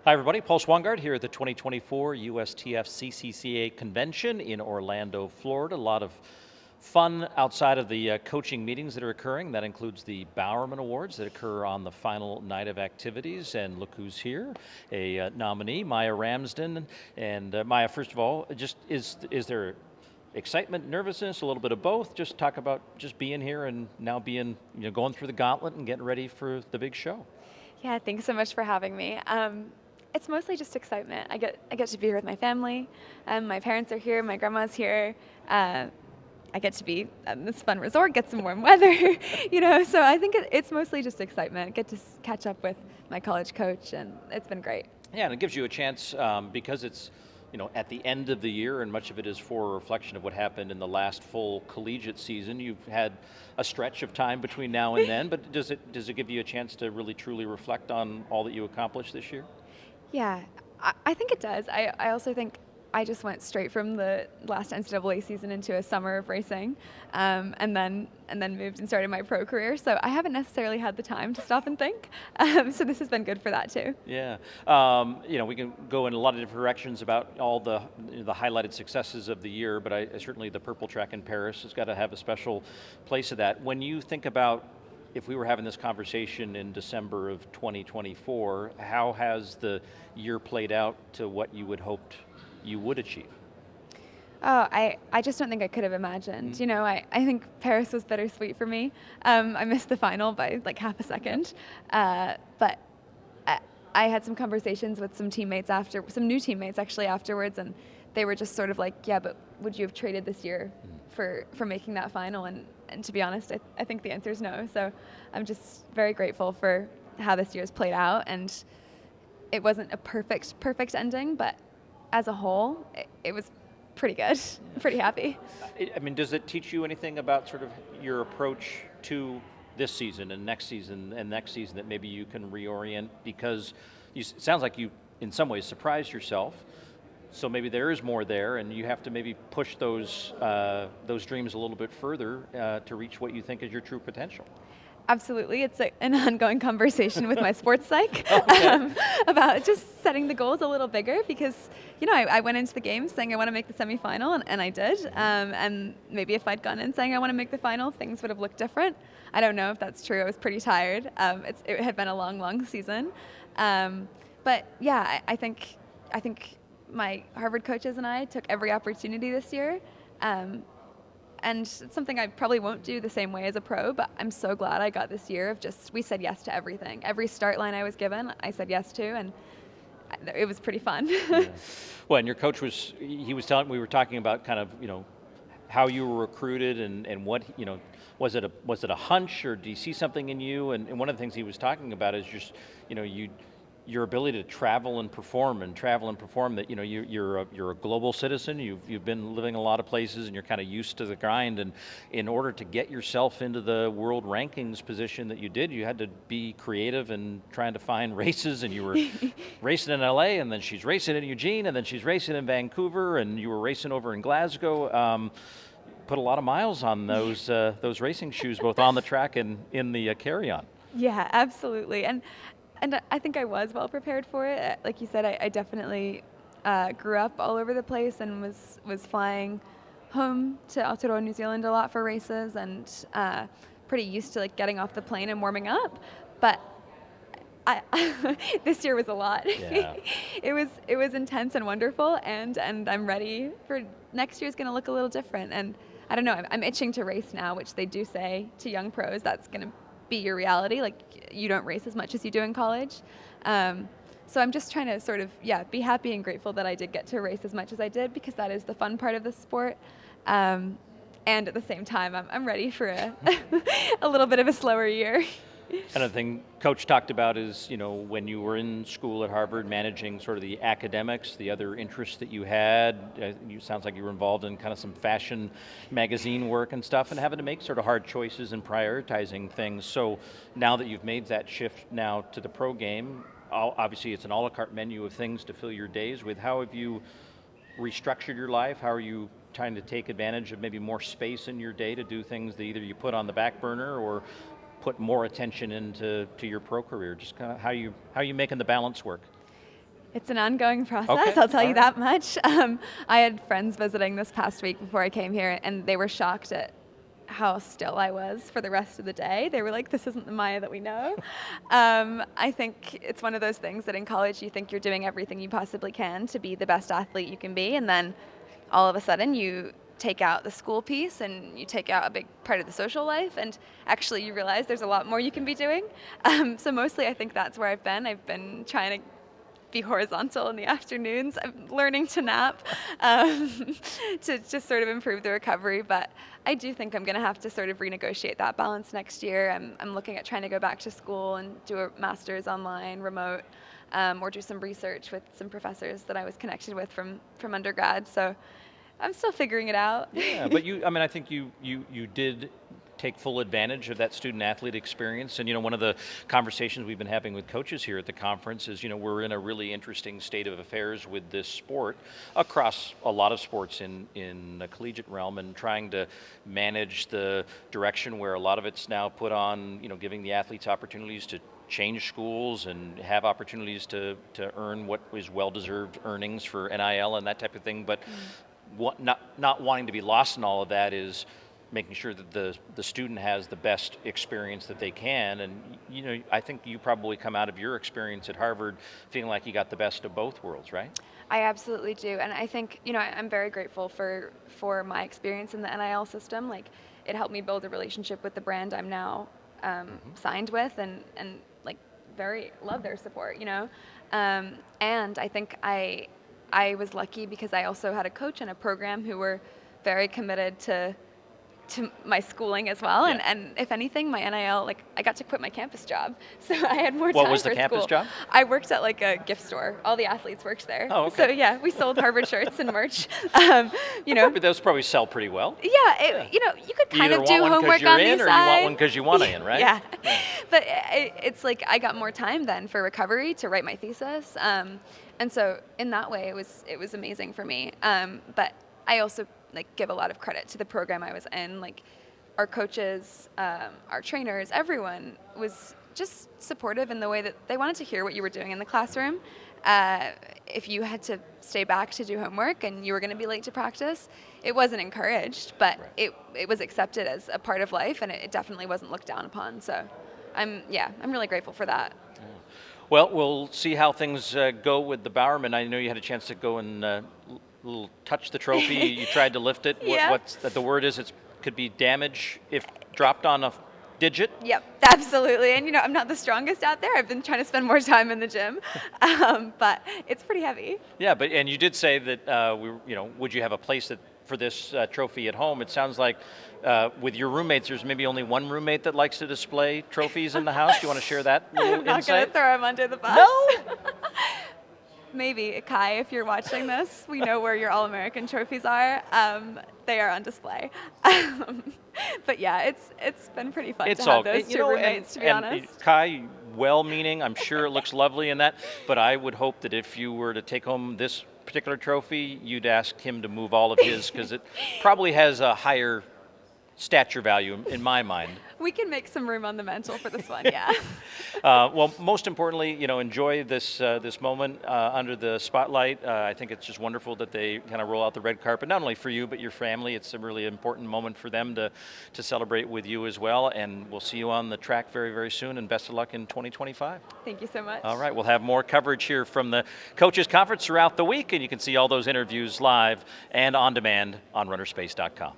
Hi everybody, Paul Schwangard here at the 2024 USTFCCCA Convention in Orlando, Florida. A lot of fun outside of the coaching meetings that are occurring. That includes the Bowerman Awards that occur on the final night of activities. And look who's here, a nominee, Maia Ramsden. And Maia, first of all, just is there excitement, nervousness, a little bit of both? Just talk about just being here and now being, going through the gauntlet and getting ready for the big show. Yeah, thanks so much for having me. It's mostly just excitement. I get to be here with my family. My parents are here. My grandma's here. I get to be at this fun resort, get some warm weather, So I think it's mostly just excitement. I get to catch up with my college coach, and it's been great. Yeah, and it gives you a chance because it's at the end of the year, and much of it is for a reflection of what happened in the last full collegiate season. You've had a stretch of time between now and then, but does it give you a chance to really truly reflect on all that you accomplished this year? Yeah, I think it does. I also think I just went straight from the last NCAA season into a summer of racing, and then moved and started my pro career. So I haven't necessarily had the time to stop and think. So this has been good for that too. Yeah, we can go in a lot of different directions about all the highlighted successes of the year, but I certainly the purple track in Paris has got to have a special place of that. When you think about, if we were having this conversation in December of 2024, how has the year played out to what you would hoped you would achieve? Oh, I just don't think I could have imagined. I think Paris was bittersweet for me. I missed the final by like half a second. But I had some conversations with some new teammates actually afterwards, and they were just sort of like, yeah, but would you have traded this year for making that final? And to be honest, I think the answer is no. So I'm just very grateful for how this year's played out. And it wasn't a perfect ending, but as a whole, it was pretty good. Pretty happy. I mean, does it teach you anything about sort of your approach to this season and next season that maybe you can reorient? Because it sounds like you, in some ways, surprised yourself. So maybe there is more there, and you have to maybe push those dreams a little bit further to reach what you think is your true potential. Absolutely. It's an ongoing conversation with my sports psych Okay. about just setting the goals a little bigger because, I went into the game saying I want to make the semifinal, and I did. And maybe if I'd gone in saying I want to make the final, things would have looked different. I don't know if that's true. I was pretty tired. It had been a long season. But yeah, I think my Harvard coaches and I took every opportunity this year. And it's something I probably won't do the same way as a pro, but I'm so glad I got this year of we said yes to everything. Every start line I was given, I said yes to, and it was pretty fun. Yeah. Well, and your coach we were talking about kind of, how you were recruited and what, was it a hunch, or do you see something in you? And one of the things he was talking about is just, your ability to travel and perform, that you're a global citizen. You've been living a lot of places, and you're kind of used to the grind. And in order to get yourself into the world rankings position that you did, you had to be creative and trying to find races. And you were racing in LA, and then she's racing in Eugene, and then she's racing in Vancouver, and you were racing over in Glasgow. Put a lot of miles on those racing shoes, both on the track and in the carry-on. Yeah, absolutely. And I think I was well prepared for it. Like you said, I definitely grew up all over the place and was flying home to Aotearoa, New Zealand a lot for races, and pretty used to getting off the plane and warming up. But this year was a lot. Yeah. It was intense and wonderful, and I'm ready for next year's going to look a little different. And I don't know, I'm itching to race now, which they do say to young pros that's going to be your reality. Like, you don't race as much as you do in college. So I'm just trying to sort of, be happy and grateful that I did get to race as much as I did, because that is the fun part of the sport. And at the same time, I'm ready for a little bit of a slower year. Another thing Coach talked about is, when you were in school at Harvard, managing sort of the academics, the other interests that you had. Sounds like you were involved in kind of some fashion magazine work and stuff, and having to make sort of hard choices and prioritizing things. So now that you've made that shift now to the pro game, obviously it's an a la carte menu of things to fill your days with. How have you restructured your life? How are you trying to take advantage of maybe more space in your day to do things that either you put on the back burner or put more attention into your pro career? Just kind of how you making the balance work? It's an ongoing process, Okay, I'll tell you all that much. I had friends visiting this past week before I came here, and they were shocked at how still I was for the rest of the day. They were like, this isn't the Maia that we know. I think it's one of those things that in college you think you're doing everything you possibly can to be the best athlete you can be, and then all of a sudden you take out the school piece and you take out a big part of the social life, and actually you realize there's a lot more you can be doing. So mostly I think that's where I've been trying to be horizontal in the afternoons. I'm learning to nap to just sort of improve the recovery, but I do think I'm going to have to sort of renegotiate that balance next year. I'm looking at trying to go back to school and do a master's online, remote, or do some research with some professors that I was connected with from undergrad. So I'm still figuring it out. Yeah, but I think you did take full advantage of that student athlete experience. And one of the conversations we've been having with coaches here at the conference is, we're in a really interesting state of affairs with this sport across a lot of sports in the collegiate realm, and trying to manage the direction where a lot of it's now put on, giving the athletes opportunities to change schools and have opportunities to earn what is well-deserved earnings for NIL and that type of thing. But not wanting to be lost in all of that is making sure that the student has the best experience that they can. And I think you probably come out of your experience at Harvard feeling like you got the best of both worlds, right? I absolutely do, and I think I'm very grateful for my experience in the NIL system. Like, it helped me build a relationship with the brand I'm now signed with, and like very love their support. And I think I was lucky because I also had a coach and a program who were very committed to my schooling as well. Yeah. And if anything, my NIL, like, I got to quit my campus job, so I had more time for school. What was the campus job? I worked at like a gift store. All the athletes worked there. Oh, okay. So yeah, we sold Harvard shirts and merch. But those probably sell pretty well. Yeah, you could kind of do homework on the side. Or you want one because you want in, right? Yeah. But it's like I got more time then for recovery to write my thesis, and so in that way it was amazing for me. But I also give a lot of credit to the program I was in. Like, our coaches, our trainers, everyone was just supportive in the way that they wanted to hear what you were doing in the classroom. If you had to stay back to do homework and you were going to be late to practice, it wasn't encouraged, but right. it was accepted as a part of life, and it definitely wasn't looked down upon. So I'm really grateful for that. Yeah. Well, we'll see how things go with the Bowerman. I know you had a chance to go and little touch the trophy. You tried to lift it. Yeah. What's the word is? It could be damage if dropped on a digit. Yep, absolutely. And I'm not the strongest out there. I've been trying to spend more time in the gym, but it's pretty heavy. Yeah, and you did say that would you have a place for this trophy at home? It sounds like with your roommates, there's maybe only one roommate that likes to display trophies in the house. Do you want to share that little I'm not going to insight? throw him under the bus. No. Maybe, Kai, if you're watching this, we know where your All-American trophies are. They are on display. But yeah, it's been pretty fun to have those two roommates, to be honest. Kai, well-meaning, I'm sure it looks lovely in that, but I would hope that if you were to take home this particular trophy, you'd ask him to move all of his, because it probably has a higher stature value in my mind. We can make some room on the mantle for this one, yeah. Well, most importantly, enjoy this moment under the spotlight. I think it's just wonderful that they kind of roll out the red carpet, not only for you, but your family. It's a really important moment for them to celebrate with you as well. And we'll see you on the track very, very soon, and best of luck in 2025. Thank you so much. All right, we'll have more coverage here from the Coaches Conference throughout the week, and you can see all those interviews live and on demand on runnerspace.com.